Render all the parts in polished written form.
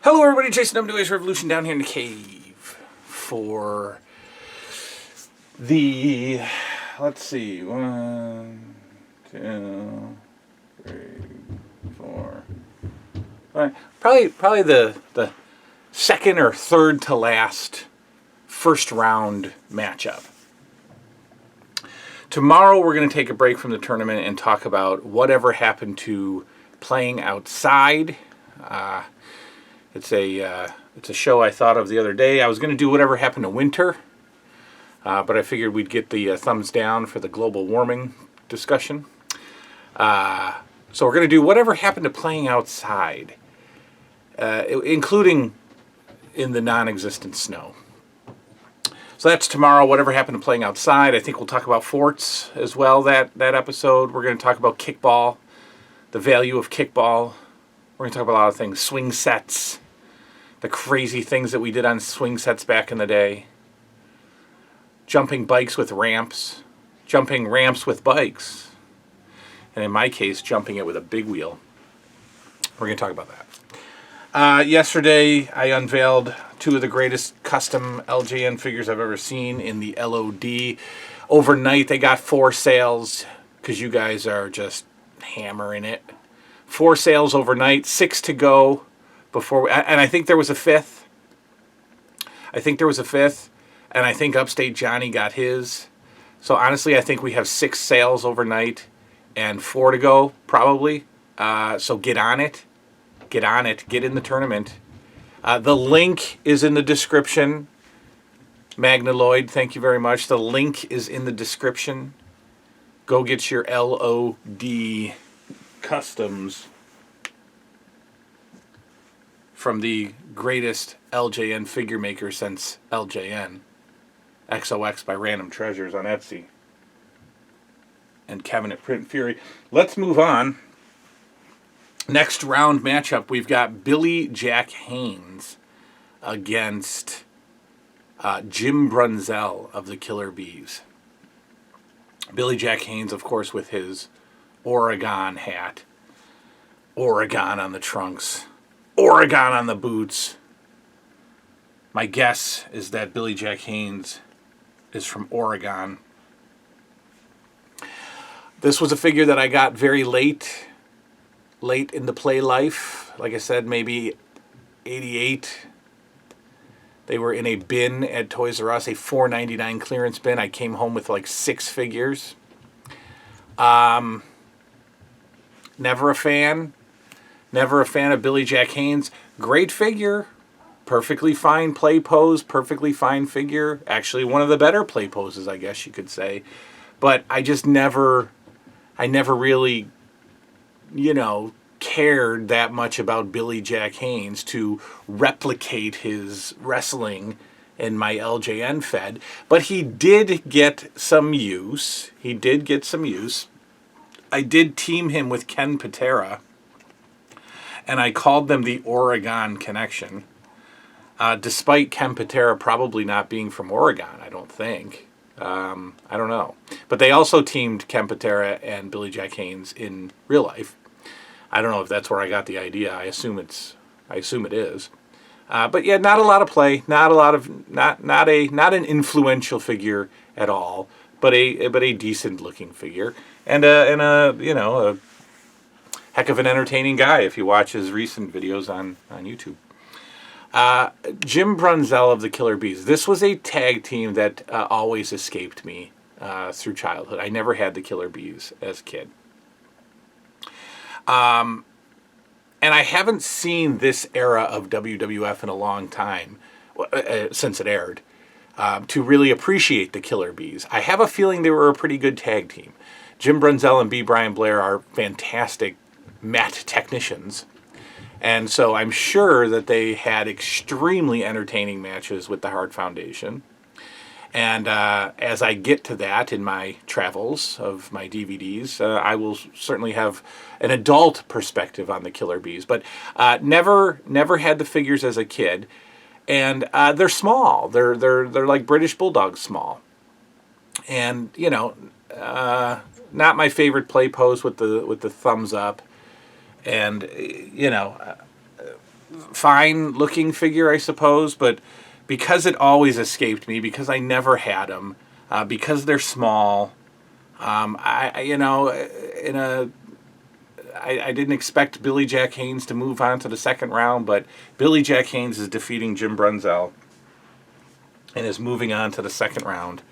Hello everybody, Jason WWF Revolution down here in the cave for the, let's see, 1, 2, 3, 4, 5, probably the second or third to last first round matchup. Tomorrow we're going to take a break from the tournament and talk about whatever happened to playing outside. It's a show I thought of the other day. I was going to do whatever happened to winter, but I figured we'd get the thumbs down for the global warming discussion. So we're going to do whatever happened to playing outside, including in the non-existent snow. So that's tomorrow, whatever happened to playing outside. I think we'll talk about forts as well that episode. We're going to talk about kickball, the value of kickball. We're going to talk about a lot of things, swing sets, the crazy things that we did on swing sets back in the day. Jumping bikes with ramps. Jumping ramps with bikes. And in my case, jumping it with a big wheel. We're going to talk about that. Yesterday, I unveiled two of the greatest custom LJN figures I've ever seen in the LOD. Overnight, they got 4 sales because you guys are just hammering it. 4 sales overnight, 6 to go. And I think there was a 5th. And I think Upstate Johnny got his. So honestly, I think we have 6 sales overnight and 4 to go, probably. So get on it. Get in the tournament. The link is in the description. Magna Lloyd, thank you very much. The link is in the description. Go get your LOD customs from the greatest LJN figure maker since LJN. XOX by Random Treasures on Etsy. And Kevin at Print Fury. Let's move on. Next round matchup, we've got Billy Jack Haynes against Jim Brunzell of the Killer Bees. Billy Jack Haynes, of course, with his Oregon hat. Oregon on the trunks. Oregon on the boots. My guess is that Billy Jack Haynes is from Oregon. This was a figure that I got very late in the play life. Like I said, maybe 88. They were in a bin at Toys R Us, a $4.99 clearance bin. I came home with like 6 figures. Never a fan of Billy Jack Haynes. Great figure. Perfectly fine play pose. Perfectly fine figure. Actually, one of the better play poses, I guess you could say. But I never really, cared that much about Billy Jack Haynes to replicate his wrestling in my LJN Fed. But he did get some use. I did team him with Ken Patera. And I called them the Oregon Connection. Despite Ken Patera probably not being from Oregon, I don't think. I don't know. But they also teamed Ken Patera and Billy Jack Haynes in real life. I don't know if that's where I got the idea. I assume it is. But yeah, not a lot of play. Not an influential figure at all. But a decent looking figure. And a heck of an entertaining guy if you watch his recent videos on YouTube. Jim Brunzell of the Killer Bees. This was a tag team that always escaped me through childhood. I never had the Killer Bees as a kid. And I haven't seen this era of WWF in a long time, since it aired, to really appreciate the Killer Bees. I have a feeling they were a pretty good tag team. Jim Brunzell and B. Brian Blair are fantastic mat technicians. And so I'm sure that they had extremely entertaining matches with the Hart Foundation. And as I get to that in my travels of my DVDs, I will certainly have an adult perspective on the Killer Bees. But never had the figures as a kid. And they're small. They're like British Bulldogs small. And, not my favorite play pose with the thumbs up. And, fine looking figure, I suppose, but because it always escaped me, because I never had them, because they're small, I didn't expect Billy Jack Haynes to move on to the second round, but Billy Jack Haynes is defeating Jim Brunzell and is moving on to the second round.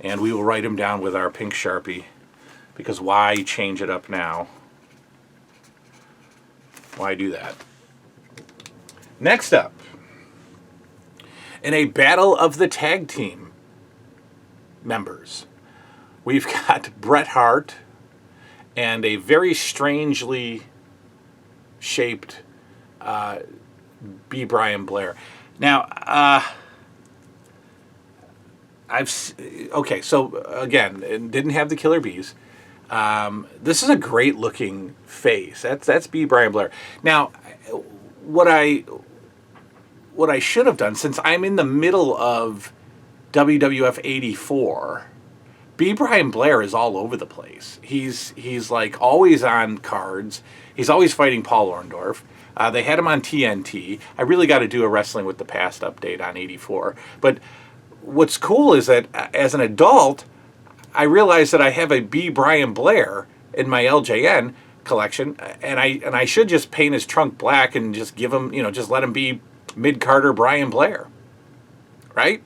And we will write him down with our pink Sharpie, because why change it up now? Why do that? Next up, in a battle of the tag team members, we've got Bret Hart and a very strangely shaped B. Brian Blair. Now, so again, it didn't have the killer bees. This is a great looking face. That's B. Brian Blair. Now, what I should have done, since I'm in the middle of WWF 84, B. Brian Blair is all over the place. He's like always on cards. He's always fighting Paul Orndorff. They had him on TNT. I really got to do a Wrestling with the Past update on 84. But what's cool is that as an adult, I realized that I have a B. Brian Blair in my LJN collection, and I should just paint his trunk black and just give him, just let him be mid-Carter Brian Blair, right?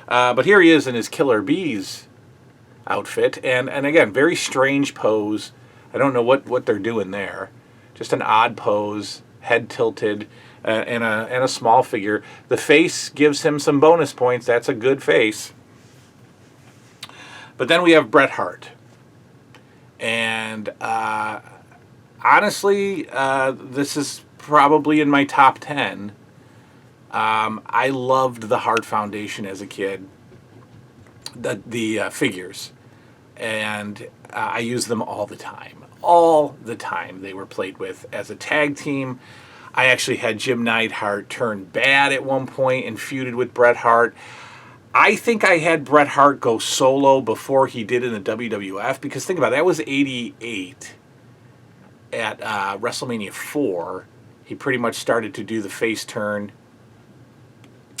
But here he is in his Killer Bees outfit, and again, very strange pose. I don't know what they're doing there. Just an odd pose, head tilted, and a small figure. The face gives him some bonus points. That's a good face. But then we have Bret Hart. And honestly, this is probably in my top 10. I loved the Hart Foundation as a kid. The figures. And I used them all the time. All the time they were played with as a tag team. I actually had Jim Neidhart turn bad at one point and feuded with Bret Hart. I think I had Bret Hart go solo before he did in the WWF, because think about it, that was 88 at WrestleMania 4. He pretty much started to do the face turn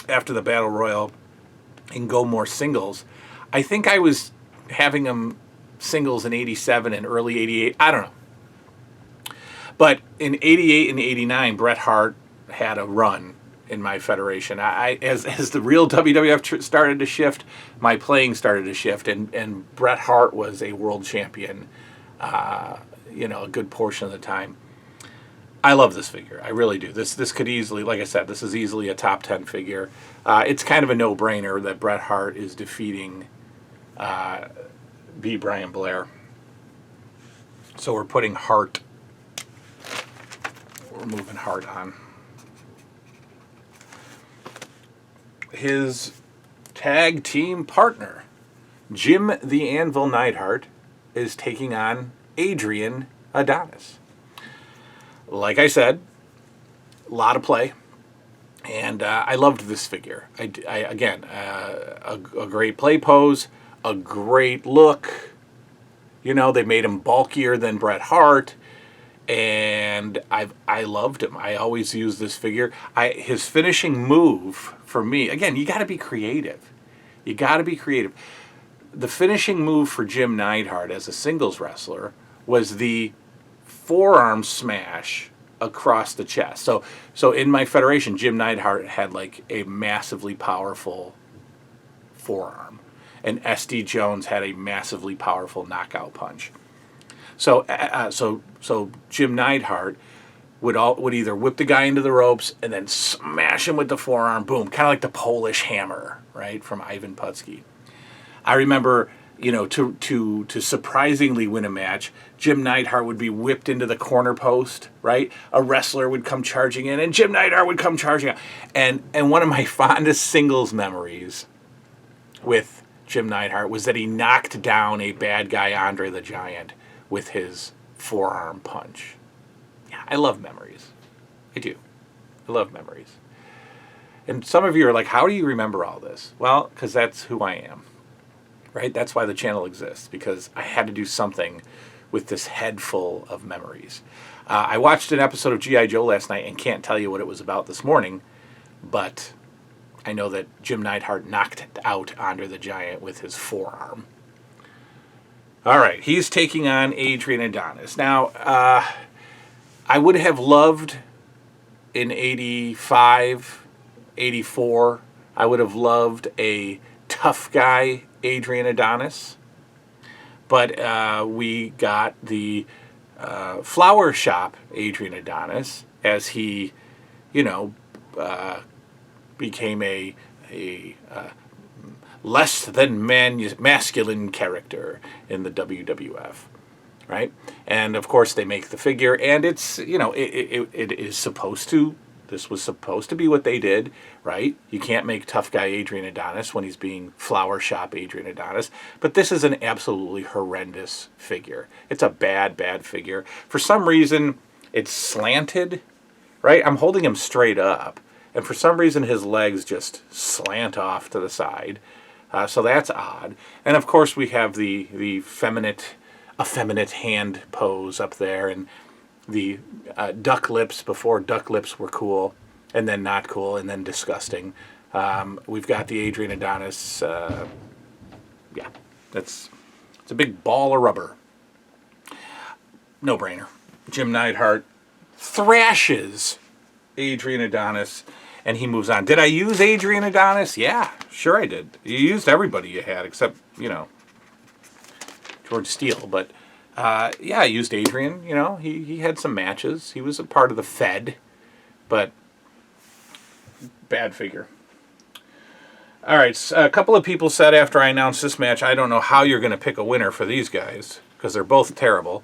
after the Battle Royal and go more singles. I think I was having him singles in 87 and early 88. I don't know. But in 88 and 89, Bret Hart had a run in my federation. As the real WWF started to shift, my playing started to shift, and Bret Hart was a world champion, a good portion of the time. I love this figure. I really do. This could easily, like I said, this is easily a top 10 figure. It's kind of a no-brainer that Bret Hart is defeating B. Brian Blair. So we're putting Hart. We're moving Hart on. His tag team partner, Jim the Anvil Neidhart, is taking on Adrian Adonis. Like I said, a lot of play, and I loved this figure. Again, a great play pose, a great look. They made him bulkier than Bret Hart, and I loved him. I always use this figure. His finishing move for me, again, you got to be creative. You got to be creative. The finishing move for Jim Neidhart as a singles wrestler was the forearm smash across the chest. So in my federation, Jim Neidhart had like a massively powerful forearm, and SD Jones had a massively powerful knockout punch. So Jim Neidhart would either whip the guy into the ropes and then smash him with the forearm, boom, kind of like the Polish hammer, right, from Ivan Putski. I remember, to surprisingly win a match, Jim Neidhart would be whipped into the corner post, right? A wrestler would come charging in, and Jim Neidhart would come charging out. And one of my fondest singles memories with Jim Neidhart was that he knocked down a bad guy, Andre the Giant, with his forearm punch. Yeah, I love memories. I do. I love memories. And some of you are like, how do you remember all this? Well, because that's who I am. Right? That's why the channel exists, because I had to do something with this head full of memories. I watched an episode of G.I. Joe last night and can't tell you what it was about this morning, but I know that Jim Neidhart knocked out Andre the Giant with his forearm. All right, he's taking on Adrian Adonis. Now, I would have loved in 85, 84, I would have loved a tough guy Adrian Adonis, but we got the flower shop Adrian Adonis as he, became a less than masculine character in the WWF, right? And of course they make the figure, and it's it is supposed to. This was supposed to be what they did, right? You can't make tough guy Adrian Adonis when he's being flower shop Adrian Adonis. But this is an absolutely horrendous figure. It's a bad figure. For some reason, it's slanted, right? I'm holding him straight up. And for some reason, his legs just slant off to the side. So that's odd. And of course, we have the effeminate hand pose up there, and the duck lips before duck lips were cool, and then not cool, and then disgusting. We've got the Adrian Adonis. It's a big ball of rubber. No brainer. Jim Neidhart thrashes Adrian Adonis, and he moves on. Did I use Adrian Adonis? Yeah, sure I did. You used everybody you had, except, George Steele. But, I used Adrian. He had some matches. He was a part of the Fed, but bad figure. All right, a couple of people said after I announced this match, I don't know how you're going to pick a winner for these guys, because they're both terrible.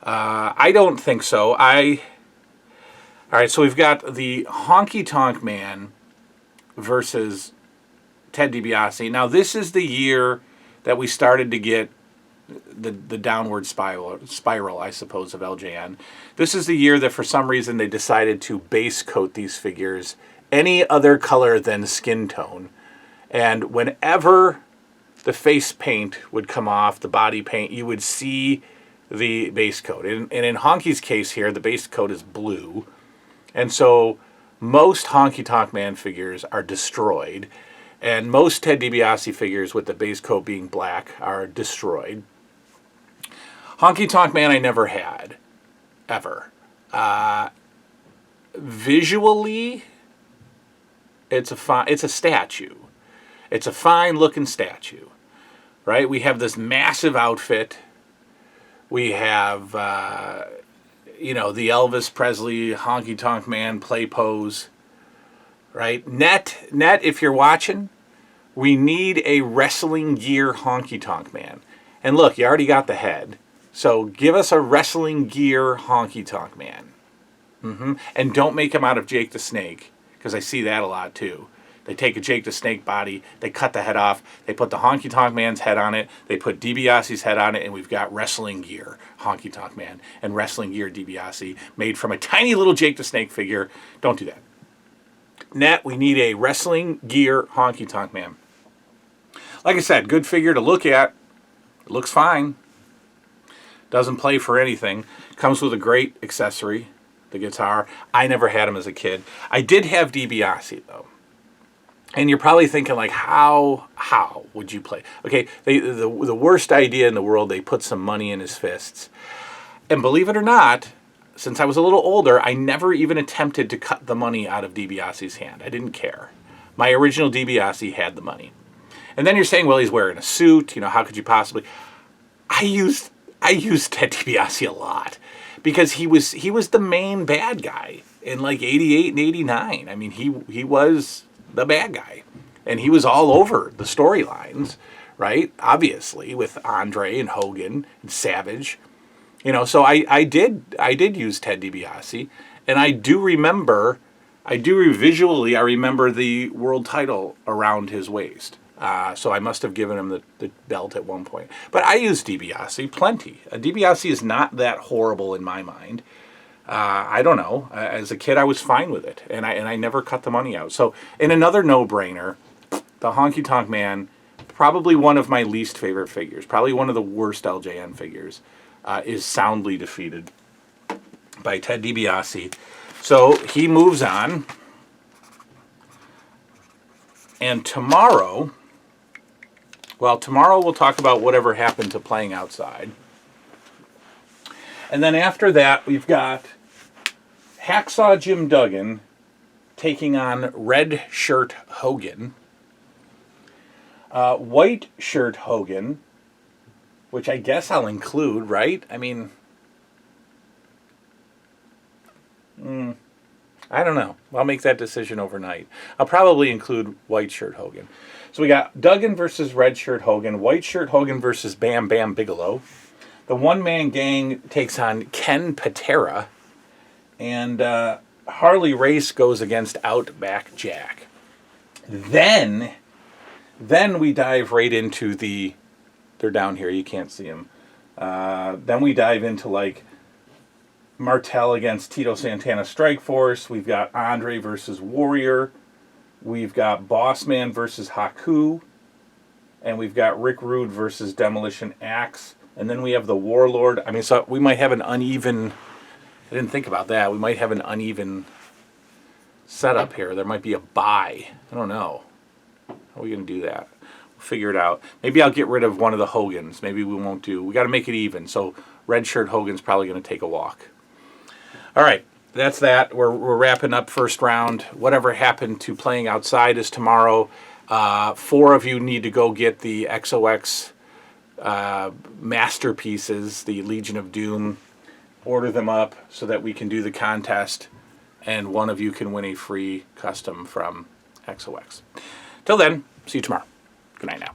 I don't think so. All right, so we've got the Honky Tonk Man versus Ted DiBiase. Now, this is the year that we started to get the downward spiral, I suppose, of LJN. This is the year that for some reason they decided to base coat these figures any other color than skin tone. And whenever the face paint would come off, the body paint, you would see the base coat. And in Honky's case here, the base coat is blue. And so most Honky Tonk Man figures are destroyed, and most Ted DiBiase figures with the base coat being black are destroyed. Honky Tonk Man I never had, ever. Visually, it's a statue. It's a fine-looking statue, right? We have this massive outfit. We have the Elvis Presley Honky Tonk Man play pose, right? Net, if you're watching, we need a wrestling gear Honky Tonk Man. And look, you already got the head. So give us a wrestling gear Honky Tonk Man. And don't make him out of Jake the Snake, because I see that a lot too. They take a Jake the Snake body, they cut the head off, they put the Honky Tonk Man's head on it, they put DiBiase's head on it, and we've got wrestling gear Honky Tonk Man and wrestling gear DiBiase made from a tiny little Jake the Snake figure. Don't do that. Net, we need a wrestling gear Honky Tonk Man. Like I said, good figure to look at. It looks fine. Doesn't play for anything. Comes with a great accessory, the guitar. I never had him as a kid. I did have DiBiase, though. And you're probably thinking, like, how would you play? Okay, the worst idea in the world, they put some money in his fists. And believe it or not, since I was a little older, I never even attempted to cut the money out of DiBiase's hand. I didn't care. My original DiBiase had the money. And then you're saying, well, he's wearing a suit. How could you possibly? I used Ted DiBiase a lot because he was the main bad guy in like 88 and 89. I mean, he was the bad guy, and he was all over the storylines, right? Obviously, with Andre and Hogan and Savage, So I did use Ted DiBiase, and I remember the world title around his waist. So I must have given him the belt at one point. But I use DiBiase plenty. DiBiase is not that horrible in my mind. I don't know. As a kid, I was fine with it, and I never cut the money out. So, in another no-brainer, the Honky Tonk Man, probably one of my least favorite figures, probably one of the worst LJN figures, is soundly defeated by Ted DiBiase. So he moves on. And tomorrow we'll talk about whatever happened to playing outside. And then after that, we've got Hacksaw Jim Duggan taking on Red Shirt Hogan. White Shirt Hogan, which I guess I'll include, right? I mean, I don't know. I'll make that decision overnight. I'll probably include White Shirt Hogan. So we got Duggan versus Red Shirt Hogan, White Shirt Hogan versus Bam Bam Bigelow. The one-man gang takes on Ken Patera, and Harley Race goes against Outback Jack. Then we dive right into they're down here, you can't see them. Then we dive into like Martel against Tito Santana Strike Force. We've got Andre versus Warrior. We've got Bossman versus Haku. And we've got Rick Rude versus Demolition Axe. And then we have the Warlord. I mean, so we might have an uneven... I didn't think about that. We might have an uneven setup here. There might be a bye. I don't know. How are we going to do that? We'll figure it out. Maybe I'll get rid of one of the Hogans. Maybe we won't do... We got to make it even. So Red Shirt Hogan's probably going to take a walk. All right. That's that. We're wrapping up first round. Whatever happened to playing outside is tomorrow. 4 of you need to go get the XOX masterpieces, the Legion of Doom. Order them up so that we can do the contest, and one of you can win a free custom from XOX. Till then, see you tomorrow. Good night now.